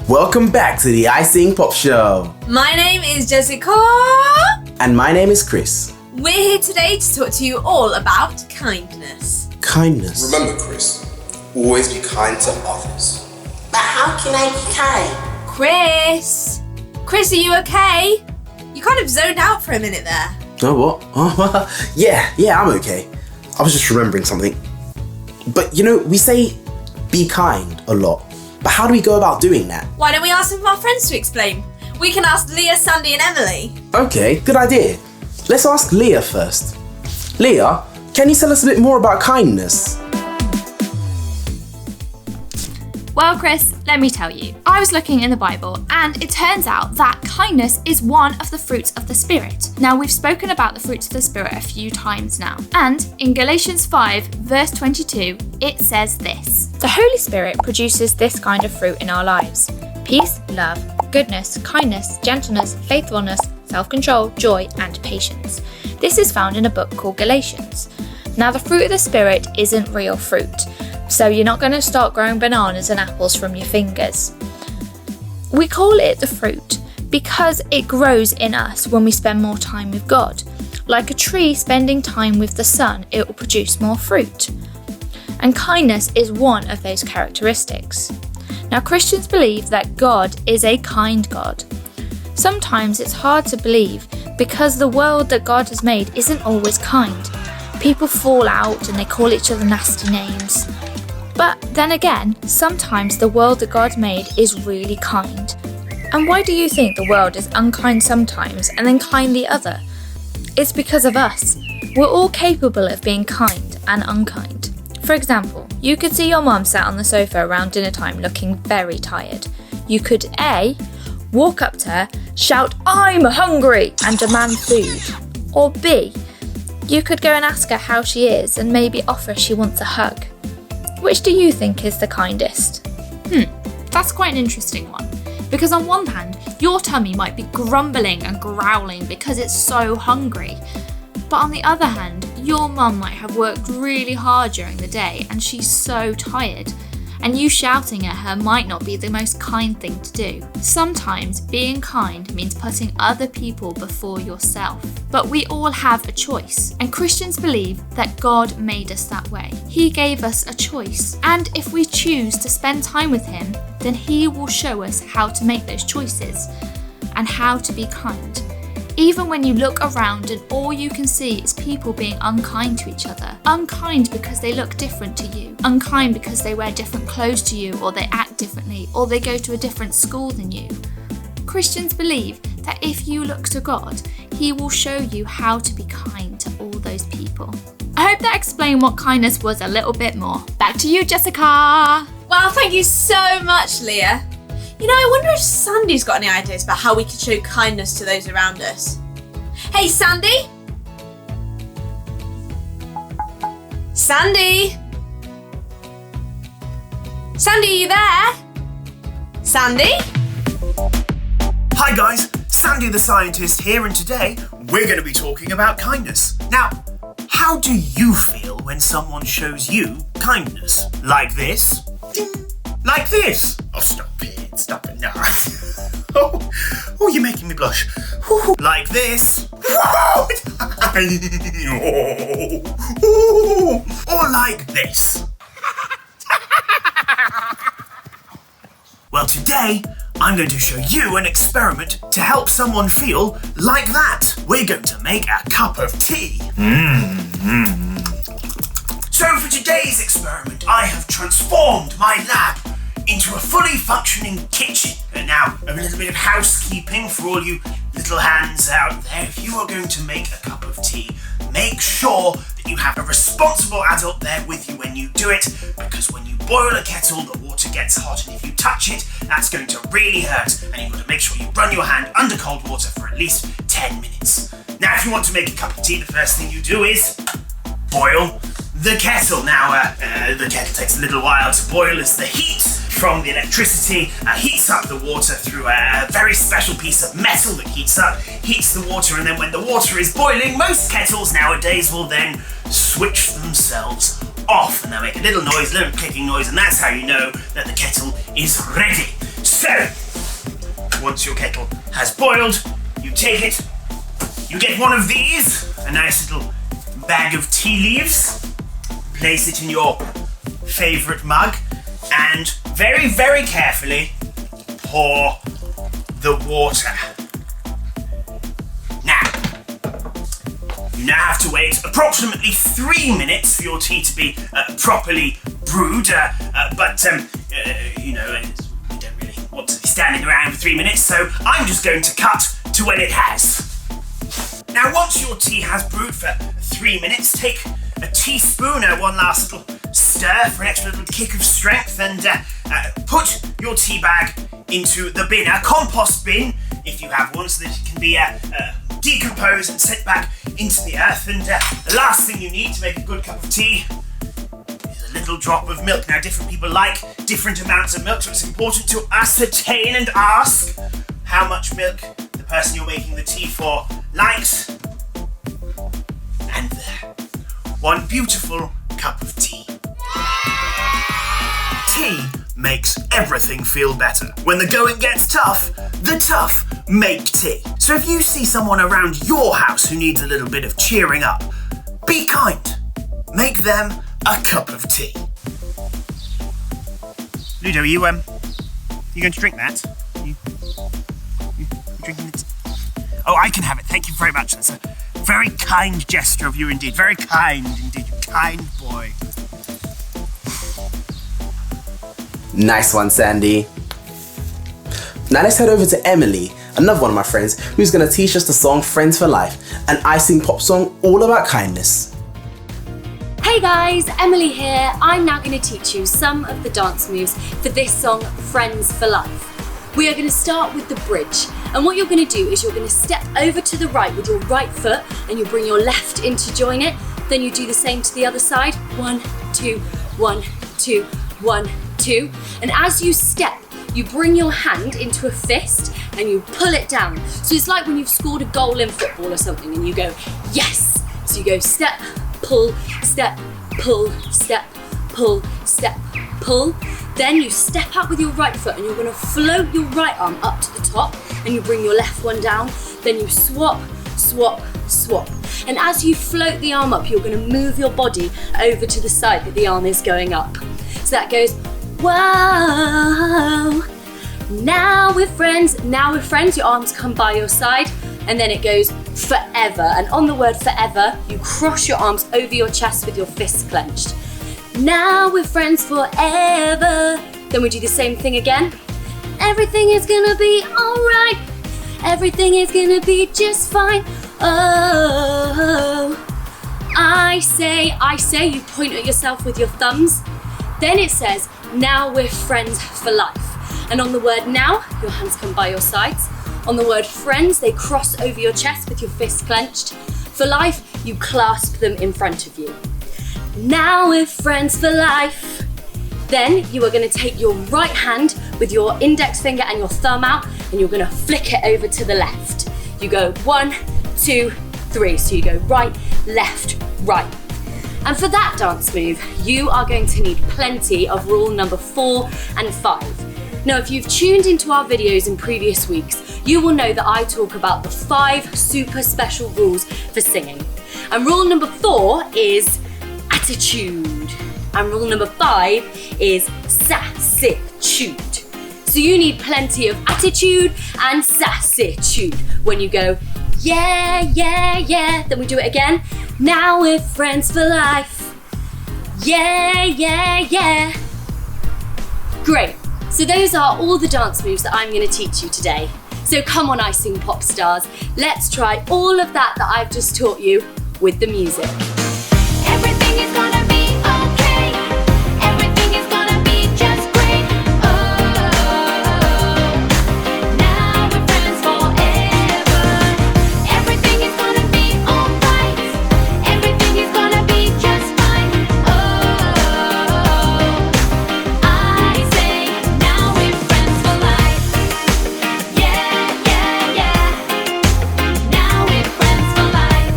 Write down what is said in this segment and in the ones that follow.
Welcome back to the iSingPOP show. My name is Jessica. And my name is Chris. We're here today to talk to you all about kindness. Kindness. Remember, Chris, always be kind to others. But how can I be kind? Chris, are you okay? You kind of zoned out for a minute there. Oh, what? Oh, yeah, I'm okay. I was just remembering something. But we say be kind a lot. But how do we go about doing that? Why don't we ask some of our friends to explain? We can ask Leah, Sandy and Emily. Okay, good idea. Let's ask Leah first. Leah, can you tell us a bit more about kindness? Well, Chris, let me tell you. I was looking in the Bible and it turns out that kindness is one of the fruits of the Spirit. Now, we've spoken about the fruits of the Spirit a few times now. And in Galatians 5, verse 22, it says this. The Holy Spirit produces this kind of fruit in our lives. Peace, love, goodness, kindness, gentleness, faithfulness, self-control, joy, and patience. This is found in a book called Galatians. Now, the fruit of the Spirit isn't real fruit. So you're not going to start growing bananas and apples from your fingers. We call it the fruit because it grows in us when we spend more time with God. Like a tree spending time with the sun, it will produce more fruit. And kindness is one of those characteristics. Now, Christians believe that God is a kind God. Sometimes it's hard to believe because the world that God has made isn't always kind. People fall out and they call each other nasty names. But then again, sometimes the world that God made is really kind. And why do you think the world is unkind sometimes and then kind the other? It's because of us. We're all capable of being kind and unkind. For example, you could see your mum sat on the sofa around dinner time looking very tired. You could A, walk up to her, shout, "I'm hungry," and demand food. Or B, you could go and ask her how she is and maybe offer she wants a hug. Which do you think is the kindest? That's quite an interesting one. Because on one hand, your tummy might be grumbling and growling because it's so hungry. But on the other hand, your mum might have worked really hard during the day and she's so tired. And you shouting at her might not be the most kind thing to do. Sometimes being kind means putting other people before yourself. But we all have a choice, and Christians believe that God made us that way. He gave us a choice, and if we choose to spend time with Him, then He will show us how to make those choices and how to be kind. Even when you look around and all you can see is people being unkind to each other. Unkind because they look different to you. Unkind because they wear different clothes to you, or they act differently, or they go to a different school than you. Christians believe that if you look to God, He will show you how to be kind to all those people. I hope that explained what kindness was a little bit more. Back to you, Jessica. Wow, thank you so much, Leah. I wonder if Sandy's got any ideas about how we could show kindness to those around us. Hey, Sandy? Sandy? Sandy, are you there? Sandy? Hi guys, Sandy the Scientist here, and today we're going to be talking about kindness. Now, how do you feel when someone shows you kindness? Like this? Ding. Like this? Oh, stop it, no. oh, you're making me blush. Like this? Or like this? Well, today, I'm going to show you an experiment to help someone feel like that. We're going to make a cup of tea. So for today's experiment, I have transformed my lab into a fully functioning kitchen. And now, a little bit of housekeeping for all you little hands out there. If you are going to make a cup of tea, make sure that you have a responsible adult there with you when you do it, because when you boil a kettle, the water gets hot, and if you touch it, that's going to really hurt, and you've got to make sure you run your hand under cold water for at least 10 minutes. Now, if you want to make a cup of tea, the first thing you do is boil the kettle. Now, the kettle takes a little while to boil as the heat from the electricity heats up the water through a very special piece of metal that heats the water, and then when the water is boiling, most kettles nowadays will then switch themselves off, and they'll make a little noise, little clicking noise, and that's how you know that the kettle is ready. So, once your kettle has boiled, you take it, you get one of these, a nice little bag of tea leaves, place it in your favourite mug, and very, very carefully pour the water. Now, you now have to wait approximately 3 minutes for your tea to be properly brewed, but you know, we don't really want to be standing around for 3 minutes, so I'm just going to cut to when it has. Now, once your tea has brewed for 3 minutes, take a teaspoon, one last little stir for an extra little kick of strength, and put your tea bag into the bin, a compost bin, if you have one, so that it can be decomposed and sent back into the earth. And the last thing you need to make a good cup of tea is a little drop of milk. Now, different people like different amounts of milk, so it's important to ascertain and ask how much milk the person you're making the tea for likes. And there, one beautiful cup of tea. Tea makes everything feel better. When the going gets tough, the tough make tea. So if you see someone around your house who needs a little bit of cheering up, be kind. Make them a cup of tea. Ludo, are you going to drink that? You drinking it? Oh, I can have it. Thank you very much. That's a very kind gesture of you indeed. Very kind indeed. You kind boy. Nice one, Sandy. Now let's head over to Emily, another one of my friends, who's going to teach us the song Friends for Life, an iSingPOP song all about kindness. Hey guys, Emily here. I'm now going to teach you some of the dance moves for this song, Friends for Life. We are going to start with the bridge, and what you're going to do is you're going to step over to the right with your right foot, and you bring your left in to join it. Then you do the same to the other side. 1, 2, 1, 2, 1, 2. And as you step, you bring your hand into a fist and you pull it down. So it's like when you've scored a goal in football or something and you go, yes. So you go step, pull, step, pull, step, pull, step, pull. Then you step out with your right foot and you're going to float your right arm up to the top and you bring your left one down. Then you swap, swap, swap. And as you float the arm up, you're going to move your body over to the side that the arm is going up. So that goes, whoa. Now we're friends, your arms come by your side, and then it goes forever. And on the word forever, you cross your arms over your chest with your fists clenched. Now we're friends forever. Then we do the same thing again. Everything is gonna be alright. Everything is gonna be just fine. Oh, I say, you point at yourself with your thumbs. Then it says, now we're friends for life. And on the word now, your hands come by your sides. On the word friends, they cross over your chest with your fists clenched. For life, you clasp them in front of you. Now we're friends for life. Then you are going to take your right hand with your index finger and your thumb out, and you're going to flick it over to the left. You go 1, 2, 3. So you go right, left, right. And for that dance move, you are going to need plenty of rule number 4 and 5. Now, if you've tuned into our videos in previous weeks, you will know that I talk about the 5 super special rules for singing. And rule number 4 is attitude. And rule number 5 is sassitude. So you need plenty of attitude and sassitude. When you go, yeah, yeah, yeah, then we do it again. Now we're friends for life. Yeah, yeah, yeah. Great. So those are all the dance moves that I'm going to teach you today. So come on, iSingPOP stars. Let's try all of that I've just taught you with the music. Everything is gonna be okay. Everything is gonna be just great. Oh, now we're friends forever. Everything is gonna be alright. Everything is gonna be just fine. Oh, I say now we're friends for life. Yeah, yeah, yeah. Now we're friends for life.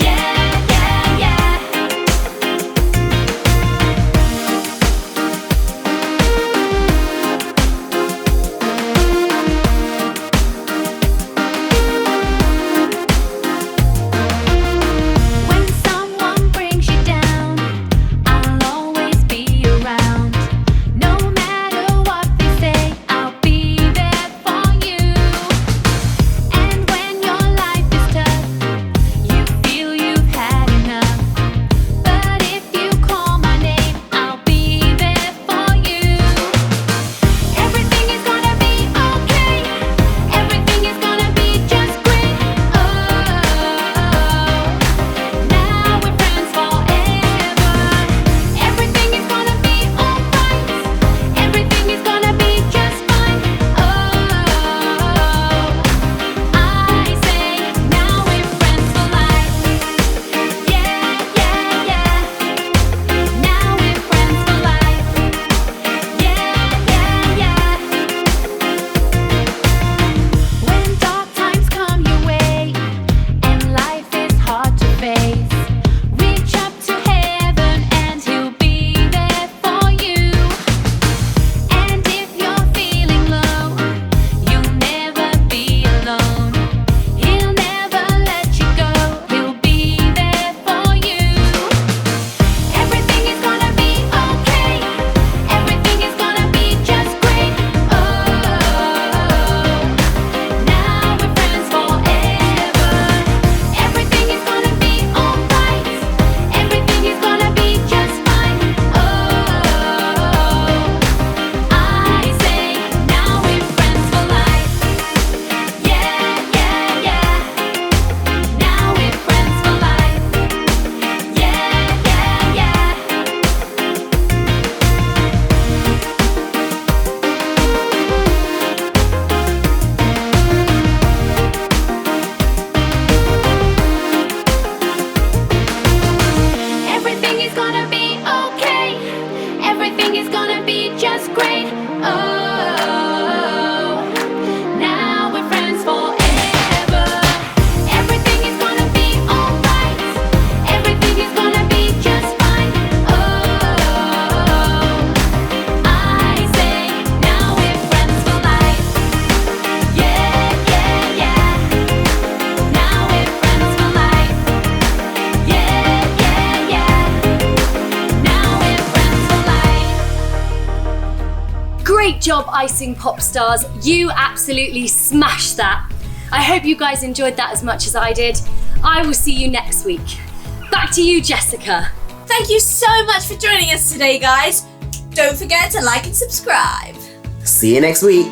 Yeah, yeah, yeah. Great job, iSingPOP. You absolutely smashed that. I hope you guys enjoyed that as much as I did. I will see you next week. Back to you, Jessica. Thank you so much for joining us today, guys. Don't forget to like and subscribe. See you next week.